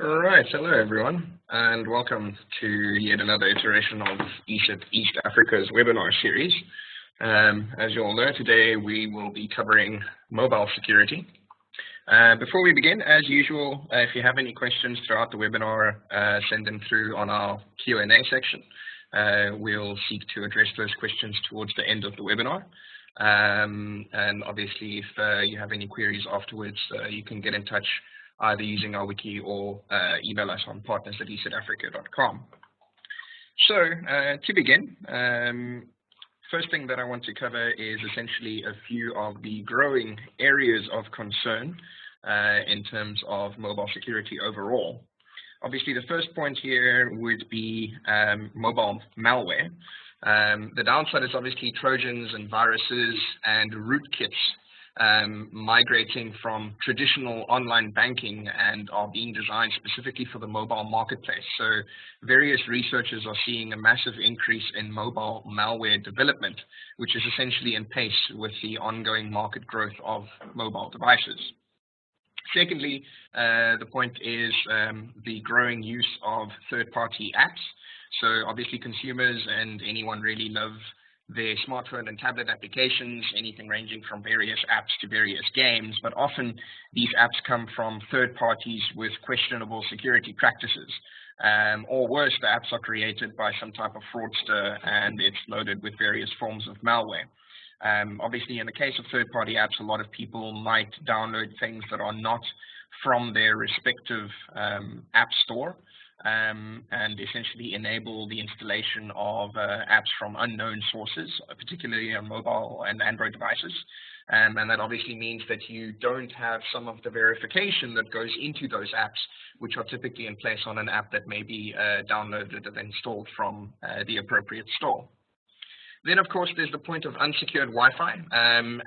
All right, hello everyone, and welcome to yet another iteration of ESET East Africa's webinar series. As you all know, today we will be covering mobile security. Before we begin, as usual, if you have any questions throughout the webinar, send them through on our Q&A section. We'll seek to address those questions towards the end of the webinar. And obviously, if you have any queries afterwards, you can get in touch either using our wiki or email us on partners@esetafrica.com. So to begin, first thing that I want to cover is essentially a few of the growing areas of concern in terms of mobile security overall. Obviously, the first point here would be mobile malware. The downside is obviously Trojans and viruses and rootkits migrating from traditional online banking and are being designed specifically for the mobile marketplace. So various researchers are seeing a massive increase in mobile malware development, which is essentially in pace with the ongoing market growth of mobile devices. Secondly, the point is the growing use of third-party apps. So obviously consumers and anyone really love their smartphone and tablet applications, anything ranging from various apps to various games, but often these apps come from third parties with questionable security practices. Or worse, the apps are created by some type of fraudster and it's loaded with various forms of malware. Obviously, in the case of third-party apps, a lot of people might download things that are not from their respective app store, and essentially enable the installation of apps from unknown sources, particularly on mobile and Android devices. And that obviously means that you don't have some of the verification that goes into those apps, which are typically in place on an app that may be downloaded and installed from the appropriate store. Then, of course, there's the point of unsecured Wi-Fi.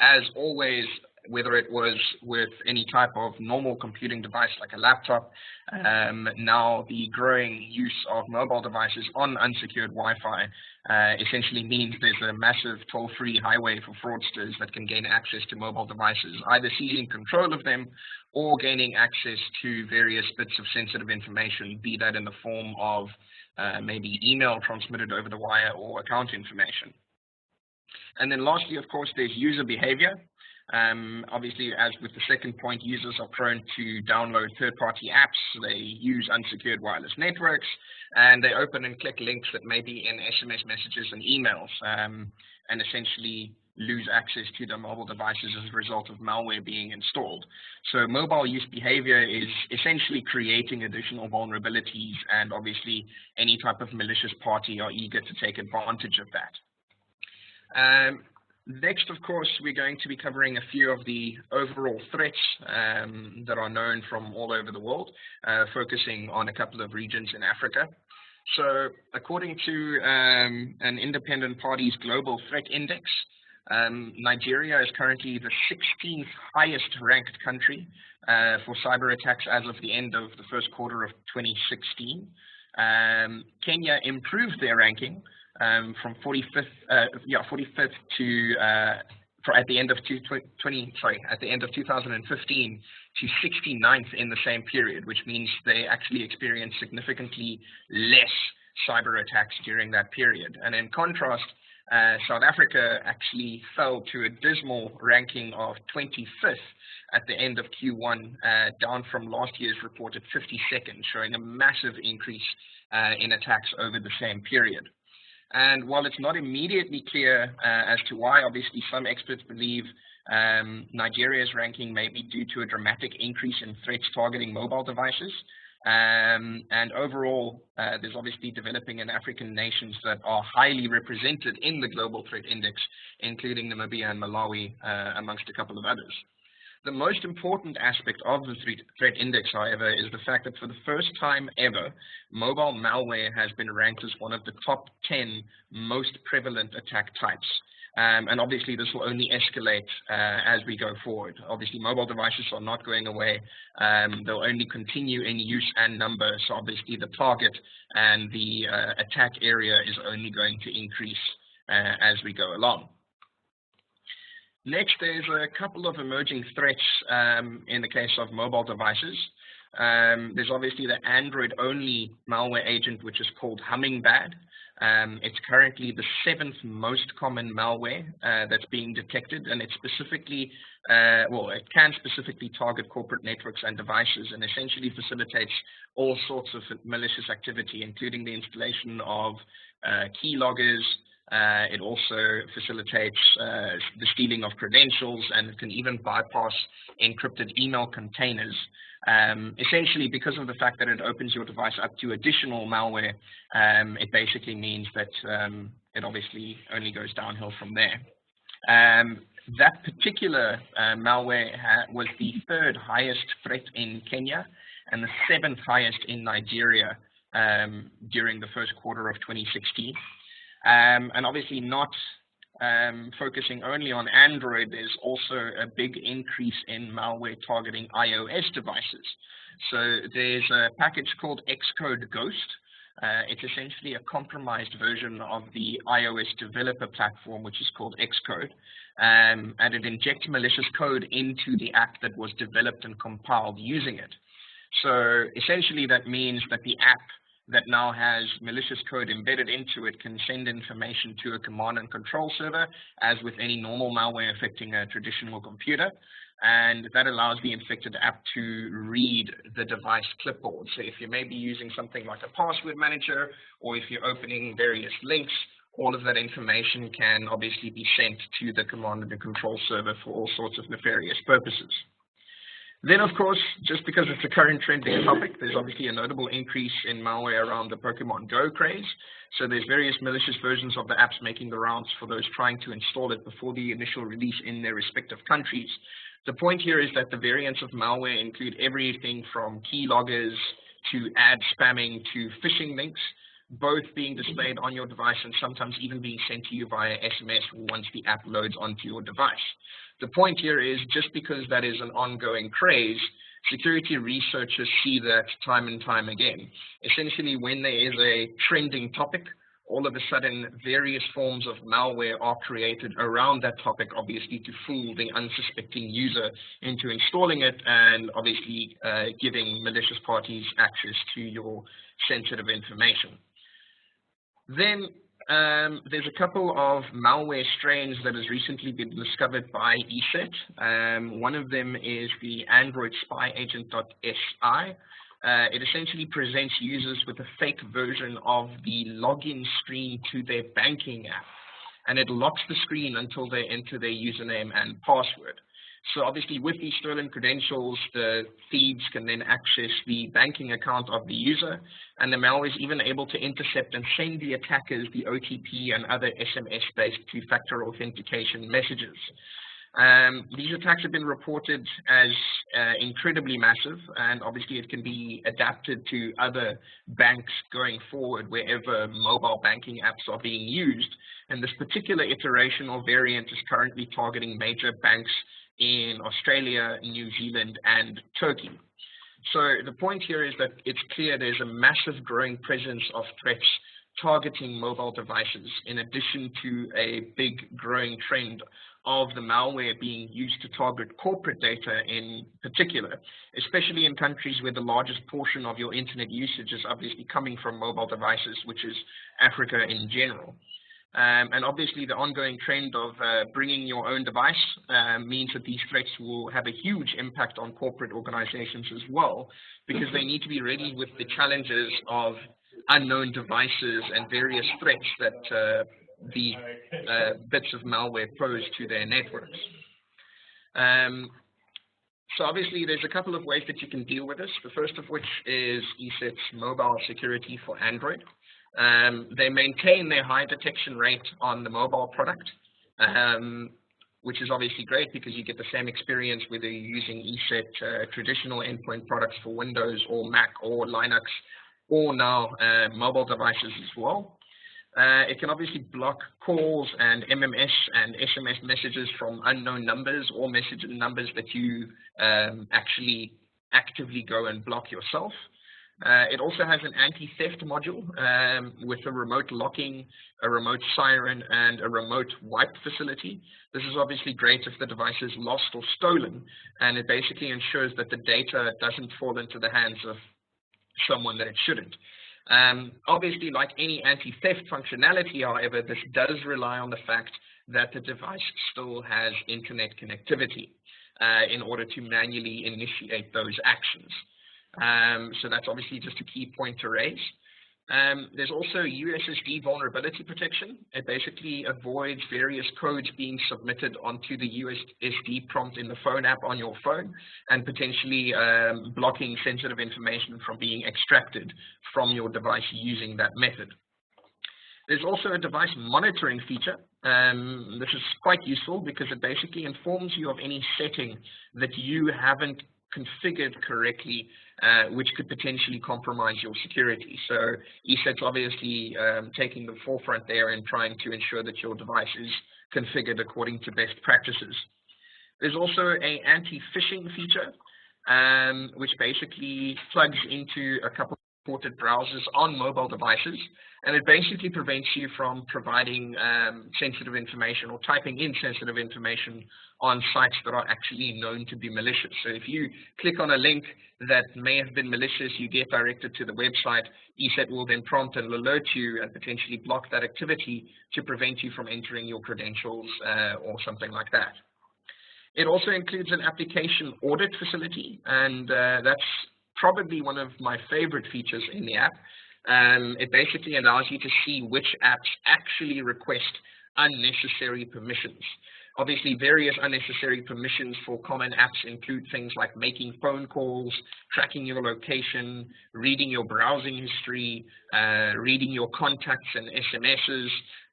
As always, whether it was with any type of normal computing device like a laptop, now the growing use of mobile devices on unsecured Wi-Fi essentially means there's a massive toll-free highway for fraudsters that can gain access to mobile devices, either seizing control of them or gaining access to various bits of sensitive information, be that in the form of maybe email transmitted over the wire or account information. And then lastly, of course, there's user behavior. Obviously, as with the second point, users are prone to download third-party apps. They use unsecured wireless networks, and they open and click links that may be in SMS messages and emails, and essentially lose access to their mobile devices as a result of malware being installed. So mobile use behavior is essentially creating additional vulnerabilities, and obviously any type of malicious party are eager to take advantage of that. Next, of course, we're going to be covering a few of the overall threats that are known from all over the world, focusing on a couple of regions in Africa. So according to an independent party's global threat index, Nigeria is currently the 16th highest ranked country for cyber attacks as of the end of the first quarter of 2016. Kenya improved their ranking from 45th to at the end of 2015 to 69th in the same period, which means they actually experienced significantly less cyber attacks during that period. And in contrast, South Africa actually fell to a dismal ranking of 25th at the end of Q1, down from last year's reported 52nd, showing a massive increase in attacks over the same period. And while it's not immediately clear as to why, obviously some experts believe Nigeria's ranking may be due to a dramatic increase in threats targeting mobile devices. And overall, there's obviously developing in African nations that are highly represented in the Global Threat Index, including Namibia and Malawi, amongst a couple of others. The most important aspect of the threat index, however, is the fact that for the first time ever, mobile malware has been ranked as one of the top 10 most prevalent attack types. And obviously, this will only escalate as we go forward. Obviously, mobile devices are not going away. They'll only continue in use and number. So obviously, the target and the attack area is only going to increase as we go along. Next, there's a couple of emerging threats in the case of mobile devices. There's obviously the Android-only malware agent, which is called Hummingbird. It's currently the 7th most common malware that's being detected, and it specifically, it can specifically target corporate networks and devices, and essentially facilitates all sorts of malicious activity, including the installation of keyloggers. It also facilitates the stealing of credentials, and it can even bypass encrypted email containers. Essentially, because of the fact that it opens your device up to additional malware, it basically means that it obviously only goes downhill from there. That particular malware was the 3rd highest threat in Kenya and the 7th highest in Nigeria during the first quarter of 2016. And obviously not focusing only on Android, there's also a big increase in malware targeting iOS devices. So there's a package called Xcode Ghost. It's essentially a compromised version of the iOS developer platform, which is called Xcode, and it injects malicious code into the app that was developed and compiled using it. So essentially that means that the app that now has malicious code embedded into it can send information to a command and control server, as with any normal malware affecting a traditional computer, and that allows the infected app to read the device clipboard. So if you may be using something like a password manager, or if you're opening various links, all of that information can obviously be sent to the command and control server for all sorts of nefarious purposes. Then, of course, just because it's a current trending topic, there's obviously a notable increase in malware around the Pokemon Go craze. So there's various malicious versions of the apps making the rounds for those trying to install it before the initial release in their respective countries. The point here is that the variants of malware include everything from keyloggers to ad spamming to phishing links, both being displayed on your device and sometimes even being sent to you via SMS once the app loads onto your device. The point here is, just because that is an ongoing craze, security researchers see that time and time again. Essentially, when there is a trending topic, all of a sudden various forms of malware are created around that topic, obviously to fool the unsuspecting user into installing it and obviously giving malicious parties access to your sensitive information. Then there's a couple of malware strains that has recently been discovered by ESET. One of them is the Android spy agent.si. It essentially presents users with a fake version of the login screen to their banking app, and it locks the screen until they enter their username and password. So obviously with these stolen credentials, the thieves can then access the banking account of the user, and the malware is even able to intercept and send the attackers the OTP and other SMS-based two-factor authentication messages. These attacks have been reported as incredibly massive, and obviously it can be adapted to other banks going forward wherever mobile banking apps are being used. And this particular iteration or variant is currently targeting major banks in Australia, New Zealand, and Turkey. So the point here is that it's clear there's a massive growing presence of threats targeting mobile devices, in addition to a big growing trend of the malware being used to target corporate data in particular, especially in countries where the largest portion of your internet usage is obviously coming from mobile devices, which is Africa in general. And obviously the ongoing trend of bringing your own device means that these threats will have a huge impact on corporate organizations as well, because they need to be ready with the challenges of unknown devices and various threats that the bits of malware pose to their networks. So obviously there's a couple of ways that you can deal with this. The first of which is ESET's mobile security for Android. They maintain their high detection rate on the mobile product, which is obviously great because you get the same experience whether you're using ESET traditional endpoint products for Windows or Mac or Linux, or now mobile devices as well. It can obviously block calls and MMS and SMS messages from unknown numbers or message numbers that you actually actively go and block yourself. It also has an anti-theft module with a remote locking, a remote siren, and a remote wipe facility. This is obviously great if the device is lost or stolen, and it basically ensures that the data doesn't fall into the hands of someone that it shouldn't. Obviously, like any anti-theft functionality, however, this does rely on the fact that the device still has internet connectivity in order to manually initiate those actions. So that's obviously just a key point to raise. There's also USSD vulnerability protection. It basically avoids various codes being submitted onto the USSD prompt in the phone app on your phone and potentially blocking sensitive information from being extracted from your device using that method. There's also a device monitoring feature. This is quite useful because it basically informs you of any setting that you haven't configured correctly, which could potentially compromise your security. So ESET's obviously taking the forefront there and trying to ensure that your device is configured according to best practices. There's also an anti-phishing feature, which basically plugs into a couple of supported browsers on mobile devices, and it basically prevents you from providing sensitive information or typing in sensitive information on sites that are actually known to be malicious. So if you click on a link that may have been malicious, you get directed to the website, ESET will then prompt and alert you and potentially block that activity to prevent you from entering your credentials or something like that. It also includes an application audit facility, and that's probably one of my favorite features in the app. It basically allows you to see which apps actually request unnecessary permissions. Obviously, various unnecessary permissions for common apps include things like making phone calls, tracking your location, reading your browsing history, reading your contacts and SMSs,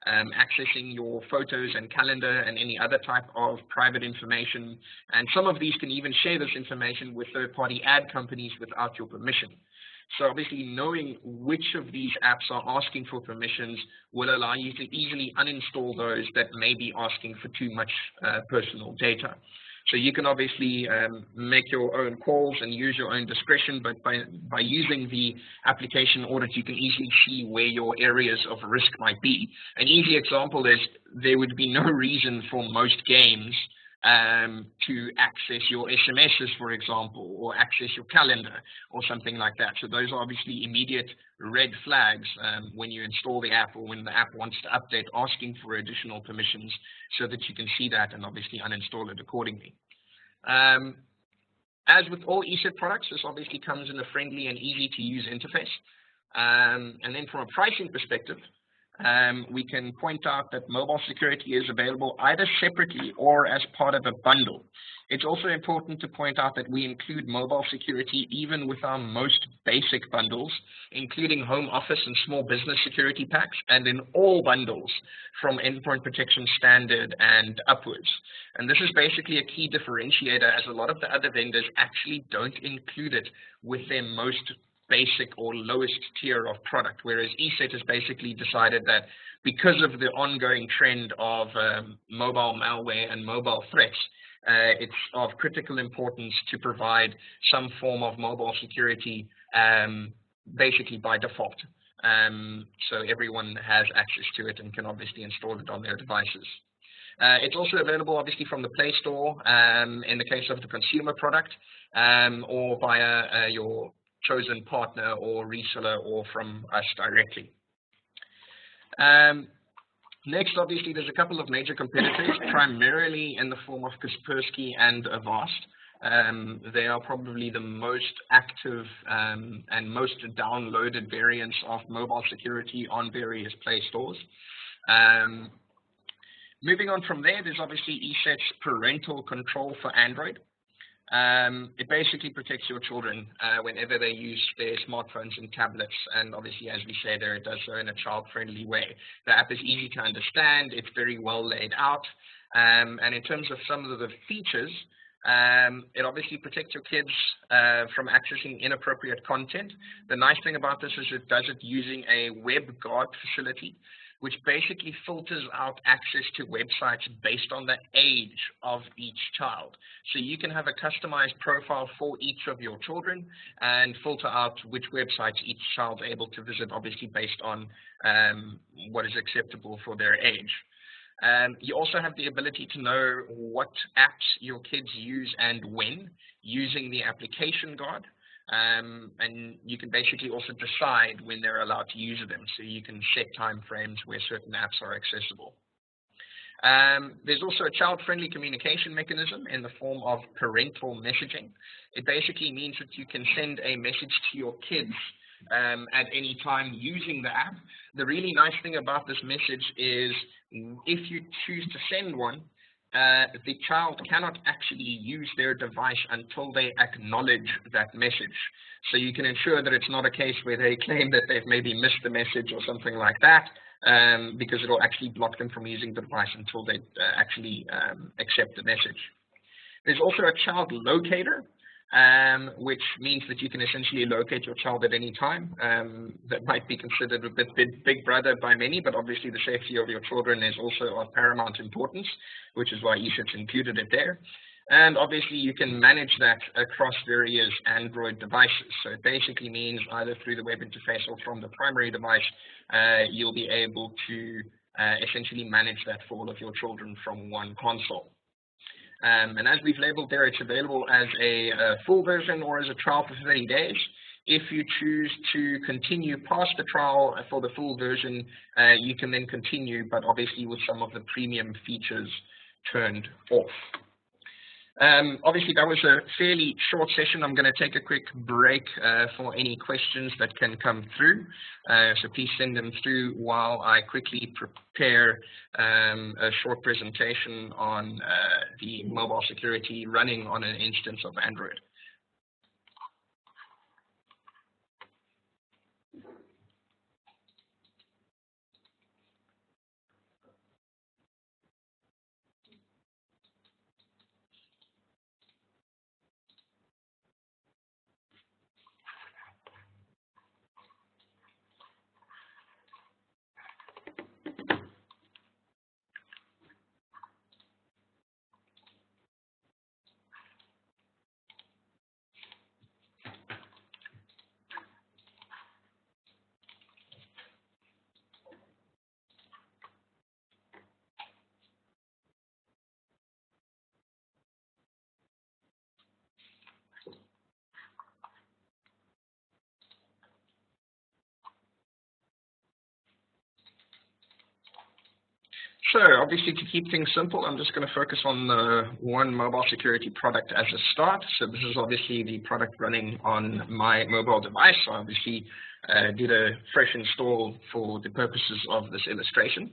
accessing your photos and calendar and any other type of private information. And some of these can even share this information with third-party ad companies without your permission. So obviously knowing which of these apps are asking for permissions will allow you to easily uninstall those that may be asking for too much personal data. So you can obviously make your own calls and use your own discretion, but by using the application audit, you can easily see where your areas of risk might be. An easy example is there would be no reason for most games to access your SMSs, for example, or access your calendar or something like that. So those are obviously immediate red flags when you install the app or when the app wants to update, asking for additional permissions so that you can see that and obviously uninstall it accordingly. As with all ESET products, this obviously comes in a friendly and easy to use interface. And then from a pricing perspective, we can point out that mobile security is available either separately or as part of a bundle. It's also important to point out that we include mobile security even with our most basic bundles, including home office and small business security packs, and in all bundles from endpoint protection standard and upwards. And this is basically a key differentiator, as a lot of the other vendors actually don't include it with their most basic or lowest tier of product, whereas ESET has basically decided that because of the ongoing trend of mobile malware and mobile threats, it's of critical importance to provide some form of mobile security basically by default. So everyone has access to it and can obviously install it on their devices. It's also available obviously from the Play Store in the case of the consumer product, or via your chosen partner or reseller or from us directly. Next, obviously, there's a couple of major competitors, primarily in the form of Kaspersky and Avast. They are probably the most active and most downloaded variants of mobile security on various Play Stores. Moving on from there, there's obviously ESET's parental control for Android. It basically protects your children whenever they use their smartphones and tablets, and obviously, as we say there, it does so in a child-friendly way. The app is easy to understand, it's very well laid out, and in terms of some of the features, it obviously protects your kids from accessing inappropriate content. The nice thing about this is it does it using a WebGuard facility, which basically filters out access to websites based on the age of each child. So you can have a customized profile for each of your children and filter out which websites each child is able to visit, obviously based on what is acceptable for their age. You also have the ability to know what apps your kids use and when, using the application guard. And you can basically also decide when they're allowed to use them, so you can set time frames where certain apps are accessible. There's also a child-friendly communication mechanism in the form of parental messaging. It basically means that you can send a message to your kids at any time using the app. The really nice thing about this message is if you choose to send one, the child cannot actually use their device until they acknowledge that message. So you can ensure that it's not a case where they claim that they've maybe missed the message or something like that, because it will actually block them from using the device until they actually accept the message. There's also a child locator, which means that you can essentially locate your child at any time. That might be considered a bit big brother by many, but obviously the safety of your children is also of paramount importance, which is why ESET's included it there. And obviously you can manage that across various Android devices. So it basically means either through the web interface or from the primary device, you'll be able to essentially manage that for all of your children from one console. And as we've labeled there, it's available as a full version or as a trial for 30 days. If you choose to continue past the trial for the full version, you can then continue, but obviously with some of the premium features turned off. Obviously, that was a fairly short session. I'm going to take a quick break for any questions that can come through. So please send them through while I quickly prepare a short presentation on the mobile security running on an instance of Android. So obviously, to keep things simple, I'm just going to focus on the one mobile security product as a start. So this is obviously the product running on my mobile device. So I obviously did a fresh install for the purposes of this illustration.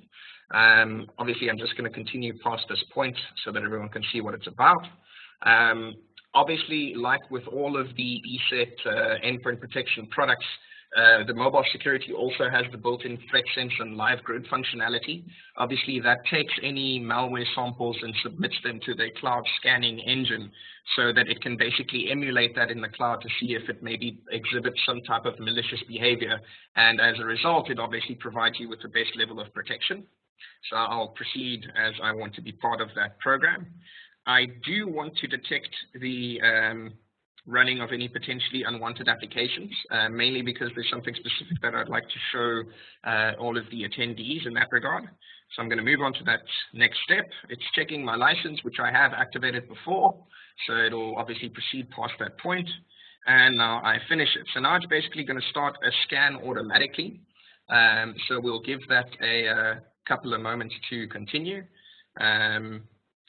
Obviously, I'm just going to continue past this point so that everyone can see what it's about. Obviously, like with all of the ESET endpoint protection products, the mobile security also has the built-in threat sense and live grid functionality. Obviously, that takes any malware samples and submits them to the cloud scanning engine so that it can basically emulate that in the cloud to see if it maybe exhibits some type of malicious behavior. And as a result, it obviously provides you with the best level of protection. So I'll proceed as I want to be part of that program. I do want to detect the running of any potentially unwanted applications, mainly because there's something specific that I'd like to show all of the attendees in that regard. So I'm going to move on to that next step. It's checking my license, which I have activated before. So it'll obviously proceed past that point. And now I finish it. So now it's basically going to start a scan automatically. So we'll give that a couple of moments to continue.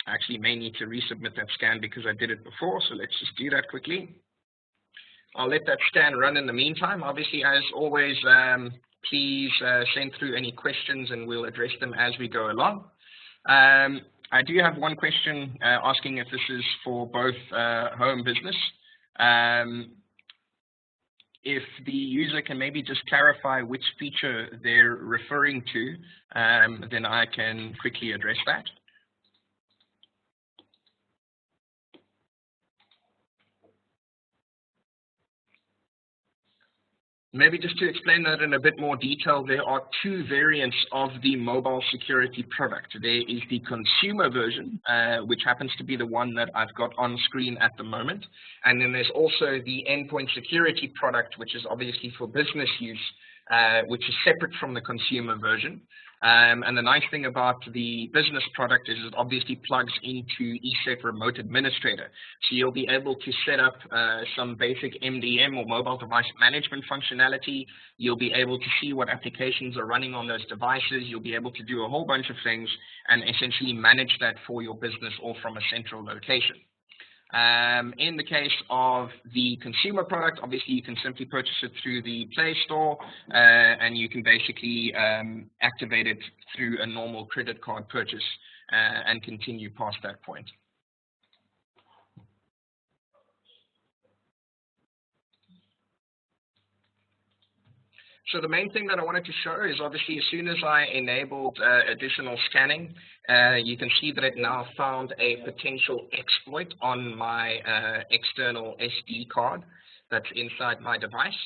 I actually may need to resubmit that scan because I did it before, so let's just do that quickly. I'll let that scan run in the meantime. Obviously, as always, please send through any questions and we'll address them as we go along. I do have one question asking if this is for both home business. If the user can maybe just clarify which feature they're referring to, then I can quickly address that. Maybe just to explain that in a bit more detail, there are two variants of the mobile security product. There is the consumer version, which happens to be the one that I've got on screen at the moment. And then there's also the endpoint security product, which is obviously for business use, which is separate from the consumer version. And the nice thing about the business product is it obviously plugs into ESET Remote Administrator. So you'll be able to set up some basic MDM or mobile device management functionality. You'll be able to see what applications are running on those devices. You'll be able to do a whole bunch of things and essentially manage that for your business or from a central location. In the case of the consumer product, obviously you can simply purchase it through the Play Store, and you can basically activate it through a normal credit card purchase and continue past that point. So the main thing that I wanted to show is obviously as soon as I enabled additional scanning, you can see that it now found a potential exploit on my external SD card that's inside my device.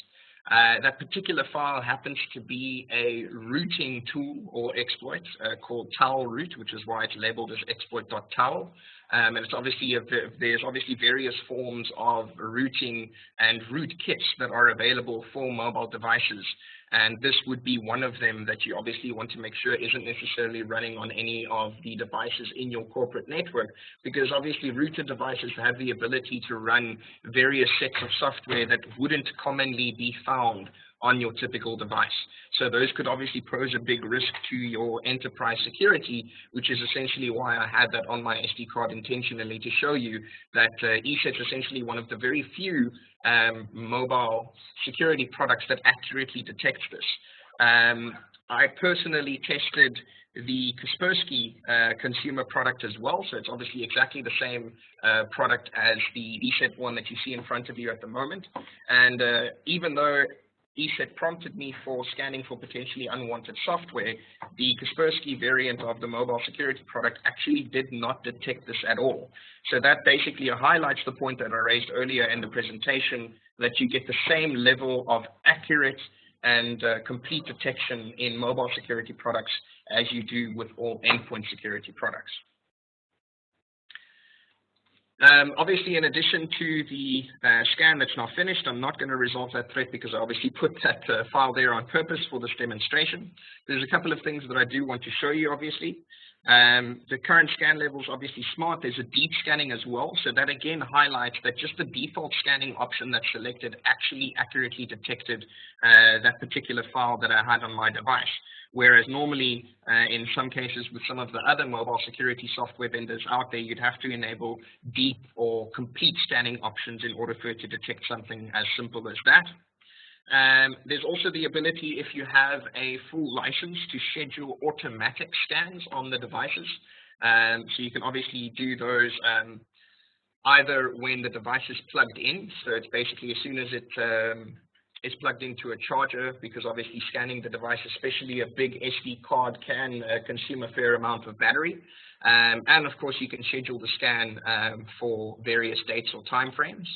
That particular file happens to be a routing tool or exploit called towel root, which is why it's labeled as exploit.towel. And it's obviously there's obviously various forms of routing and rootkits that are available for mobile devices. And this would be one of them that you obviously want to make sure isn't necessarily running on any of the devices in your corporate network, because obviously router devices have the ability to run various sets of software that wouldn't commonly be found on your typical device. So those could obviously pose a big risk to your enterprise security, which is essentially why I had that on my SD card intentionally to show you that ESET is essentially one of the very few mobile security products that accurately detects this. I personally tested the Kaspersky consumer product as well, so it's obviously exactly the same product as the ESET one that you see in front of you at the moment. And even though ESET prompted me for scanning for potentially unwanted software, the Kaspersky variant of the mobile security product actually did not detect this at all. So that basically highlights the point that I raised earlier in the presentation, that you get the same level of accurate and complete detection in mobile security products as you do with all endpoint security products. Obviously, in addition to the scan that's now finished, I'm not going to resolve that threat because I obviously put that file there on purpose for this demonstration. There's a couple of things that I do want to show you, obviously. The current scan level is obviously smart. There's a deep scanning as well. So that again highlights that just the default scanning option that's selected actually accurately detected that particular file that I had on my device. Whereas normally, in some cases with some of the other mobile security software vendors out there, you'd have to enable deep or complete scanning options in order for it to detect something as simple as that. There's also the ability, if you have a full license, to schedule automatic scans on the devices. So you can obviously do those either when the device is plugged in. So it's basically as soon as it is plugged into a charger, because obviously scanning the device, especially a big SD card, can consume a fair amount of battery. And of course, you can schedule the scan for various dates or time frames.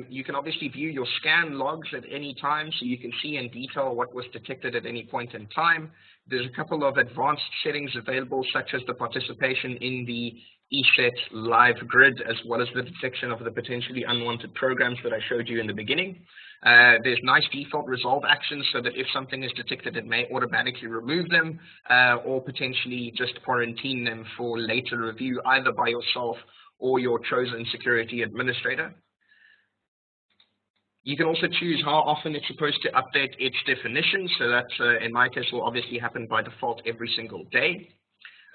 You can obviously view your scan logs at any time, so you can see in detail what was detected at any point in time. There's a couple of advanced settings available, such as the participation in the ESET live grid, as well as the detection of the potentially unwanted programs that I showed you in the beginning. There's nice default resolve actions, so that if something is detected, it may automatically remove them or potentially just quarantine them for later review, either by yourself or your chosen security administrator. You can also choose how often it's supposed to update its definition, so that in my case will obviously happen by default every single day.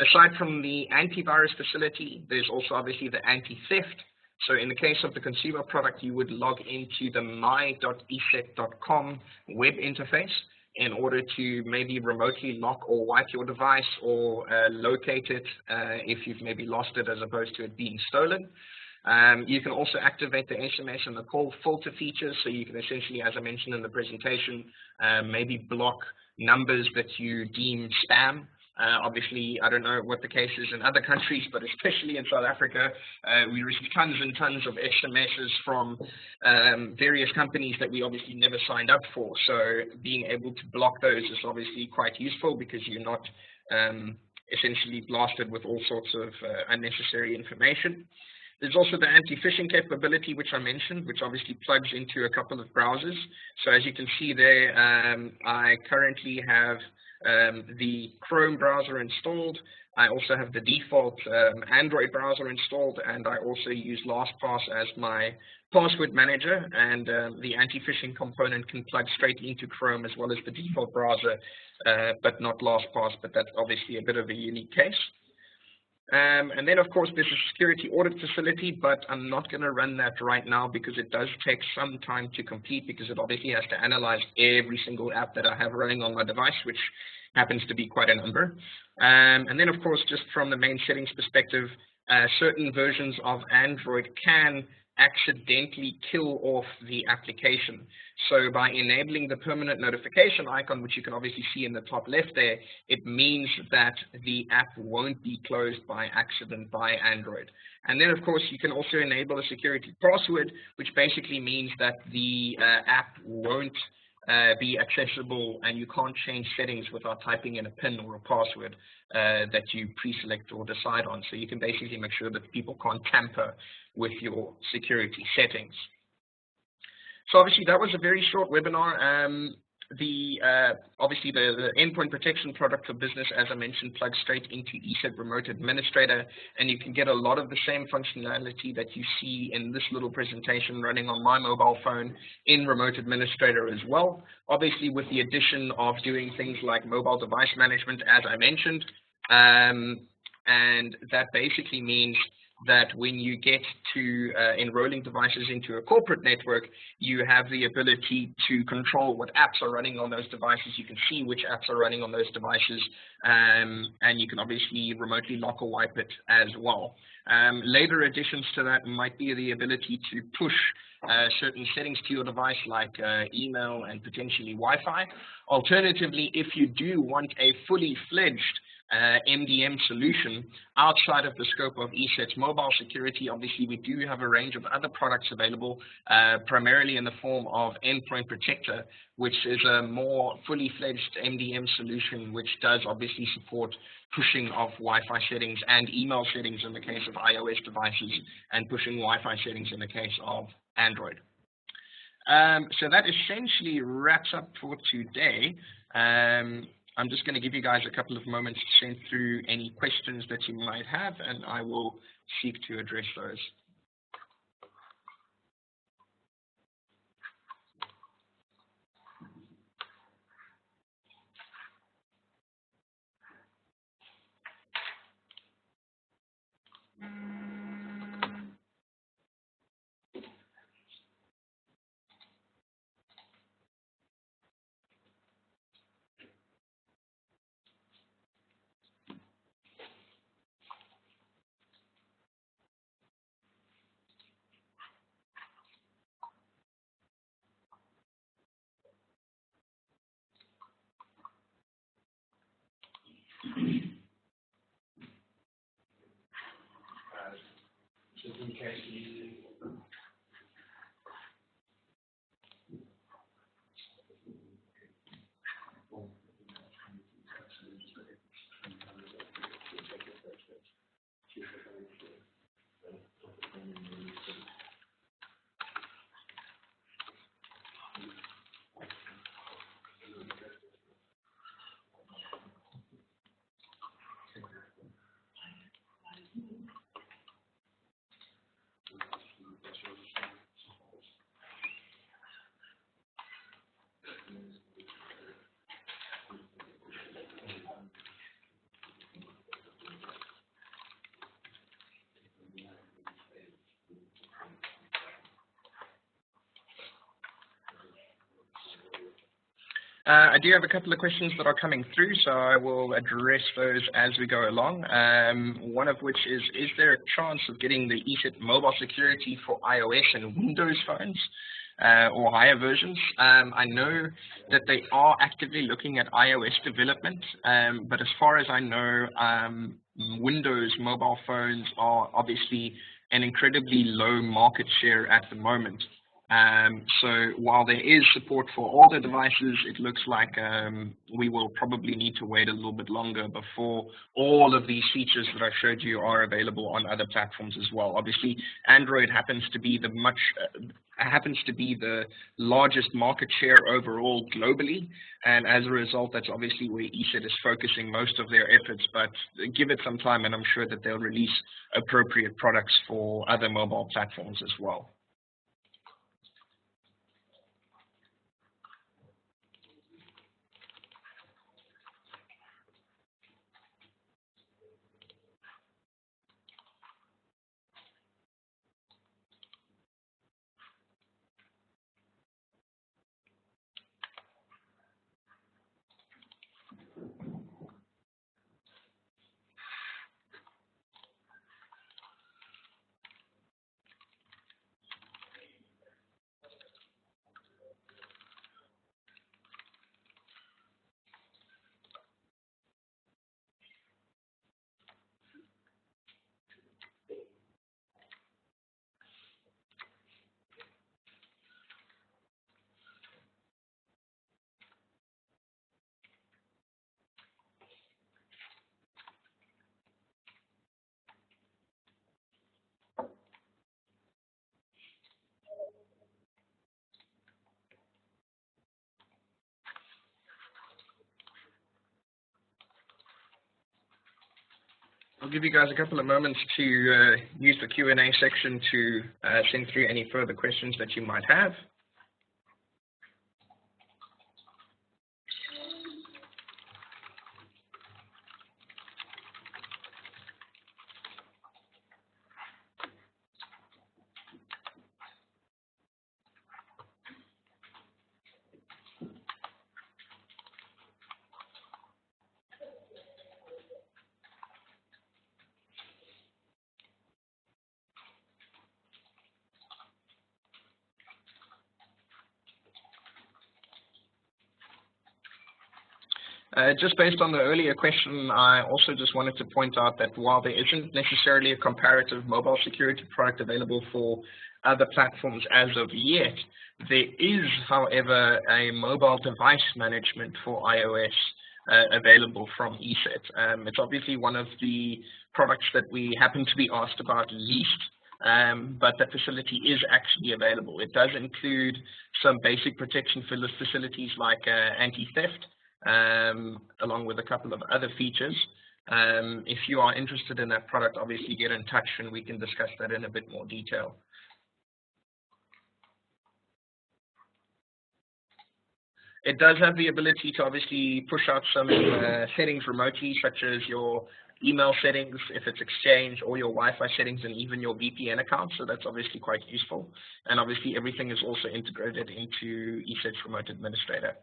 Aside from the antivirus facility, there's also obviously the anti-theft. So in the case of the consumer product, you would log into the my.eset.com web interface in order to maybe remotely lock or wipe your device or locate it if you've maybe lost it as opposed to it being stolen. You can also activate the SMS and the call filter features, so you can essentially, as I mentioned in the presentation, maybe block numbers that you deem spam Obviously, I don't know what the case is in other countries, but especially in South Africa, we receive tons and tons of SMSs from various companies that we obviously never signed up for. So being able to block those is obviously quite useful because you're not essentially blasted with all sorts of unnecessary information. There's also the anti-phishing capability, which I mentioned, which obviously plugs into a couple of browsers. So as you can see there, I currently have the Chrome browser installed. I also have the default Android browser installed, and I also use LastPass as my password manager, and the anti-phishing component can plug straight into Chrome as well as the default browser, but not LastPass, but that's obviously a bit of a unique case. And then, of course, there's a security audit facility, but I'm not going to run that right now because it does take some time to complete, because it obviously has to analyze every single app that I have running on my device, which happens to be quite a number. And then, of course, just from the main settings perspective, certain versions of Android can accidentally kill off the application. So by enabling the permanent notification icon, which you can obviously see in the top left there, it means that the app won't be closed by accident by Android. And then, of course, you can also enable a security password, which basically means that the app won't be accessible, and you can't change settings without typing in a PIN or a password that you pre-select or decide on. So you can basically make sure that people can't tamper with your security settings. So obviously that was a very short webinar. Obviously the endpoint protection product for business, as I mentioned, plugs straight into ESET Remote Administrator, and you can get a lot of the same functionality that you see in this little presentation running on my mobile phone in Remote Administrator as well. Obviously with the addition of doing things like mobile device management, as I mentioned, and that basically means that when you get to enrolling devices into a corporate network, you have the ability to control what apps are running on those devices. You can see which apps are running on those devices, and you can obviously remotely lock or wipe it as well. Later additions to that might be the ability to push certain settings to your device, like email and potentially Wi-Fi. Alternatively, if you do want a fully fledged MDM solution outside of the scope of ESET's mobile security, obviously we do have a range of other products available, primarily in the form of Endpoint Protector, which is a more fully fledged MDM solution, which does obviously support pushing of Wi-Fi settings and email settings in the case of iOS devices, and pushing Wi-Fi settings in the case of Android. So that essentially wraps up for today. I'm just going to give you guys a couple of moments to send through any questions that you might have, and I will seek to address those. Just in case you I do have a couple of questions that are coming through, so I will address those as we go along. One of which is there a chance of getting the ESET mobile security for iOS and Windows phones? or higher versions. I know that they are actively looking at iOS development, but as far as I know, Windows mobile phones are obviously an incredibly low market share at the moment. So while there is support for older devices, it looks like we will probably need to wait a little bit longer before all of these features that I showed you are available on other platforms as well. Obviously, Android happens to be the largest market share overall globally, and as a result, that's obviously where ESET is focusing most of their efforts. But give it some time, and I'm sure that they'll release appropriate products for other mobile platforms as well. I'll give you guys a couple of moments to use the Q&A section to send through any further questions that you might have. Just based on the earlier question, I also just wanted to point out that while there isn't necessarily a comparative mobile security product available for other platforms as of yet, there is, however, a mobile device management for iOS available from ESET. It's obviously one of the products that we happen to be asked about least, but the facility is actually available. It does include some basic protection for the facilities like anti-theft, along with a couple of other features. If you are interested in that product, obviously get in touch and we can discuss that in a bit more detail. It does have the ability to obviously push out some settings remotely, such as your email settings, if it's Exchange, or your Wi-Fi settings, and even your VPN account. So that's obviously quite useful. And obviously everything is also integrated into ESET's Remote Administrator.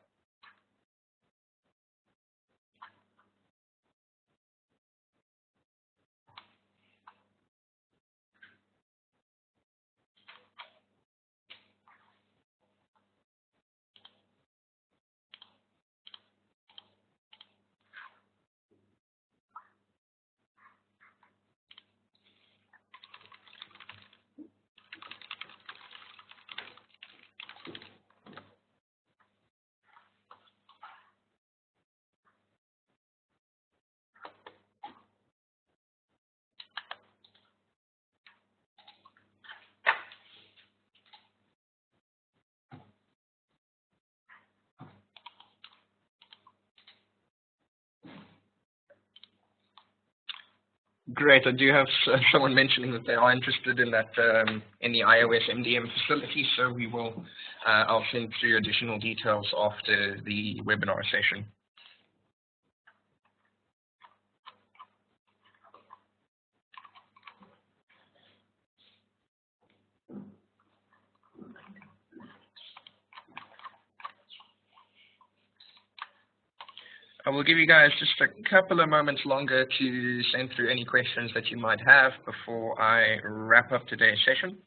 Great. I do have someone mentioning that they are interested in that in the iOS MDM facility, so we will. I'll send through additional details after the webinar session. I will give you guys just a couple of moments longer to send through any questions that you might have before I wrap up today's session.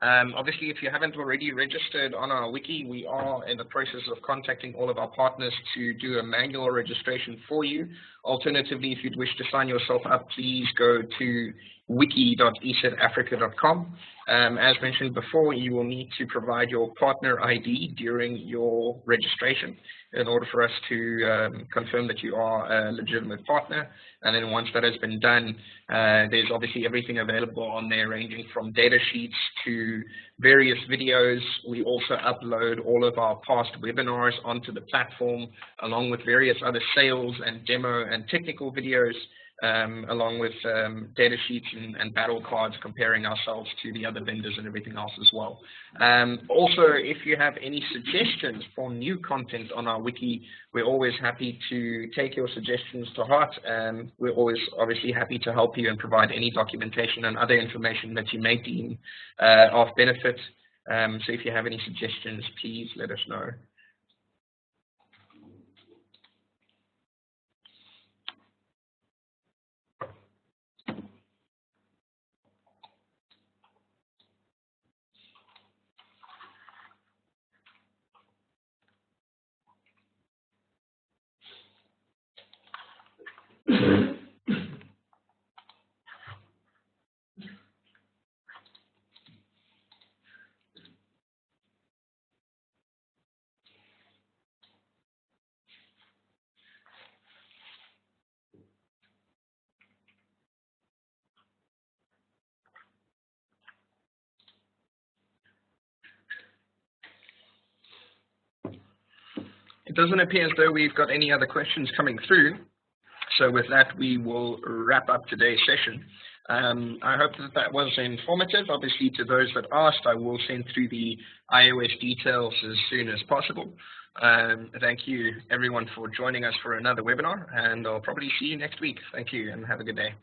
Obviously, if you haven't already registered on our wiki, we are in the process of contacting all of our partners to do a manual registration for you. Alternatively, if you'd wish to sign yourself up, please go to wiki.esetafrica.com. As mentioned before, you will need to provide your partner ID during your registration in order for us to confirm that you are a legitimate partner. And then once that has been done, there's obviously everything available on there, ranging from data sheets to various videos. We also upload all of our past webinars onto the platform, along with various other sales and demo and technical videos, along with data sheets and battle cards comparing ourselves to the other vendors and everything else as well. Also, if you have any suggestions for new content on our wiki, we're always happy to take your suggestions to heart, and we're always obviously happy to help you and provide any documentation and other information that you may deem of benefit. So if you have any suggestions, please let us know. It doesn't appear as though we've got any other questions coming through. So with that, we will wrap up today's session. I hope that that was informative. Obviously, to those that asked, I will send through the iOS details as soon as possible. Thank you, everyone, for joining us for another webinar, and I'll probably see you next week. Thank you, and have a good day.